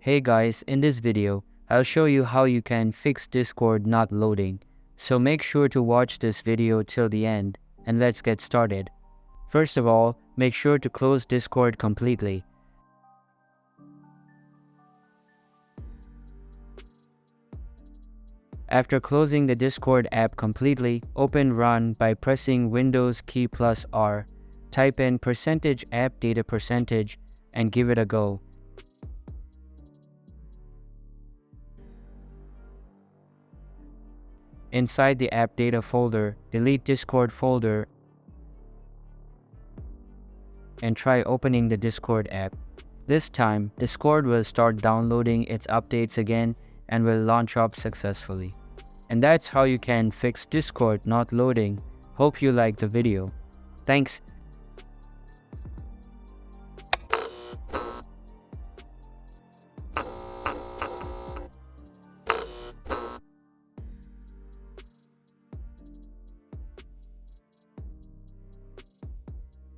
Hey guys, in this video, I'll show you how you can fix Discord not loading. So make sure to watch this video till the end, and let's get started. First of all, make sure to close Discord completely. After closing the Discord app completely, open Run by pressing Windows key plus R. Type in %appdata% and give it a go. Inside the app data folder, delete Discord folder and try opening the Discord app. This time, Discord will start downloading its updates again and will launch up successfully. And that's how you can fix Discord not loading. Hope you liked the video. Thanks.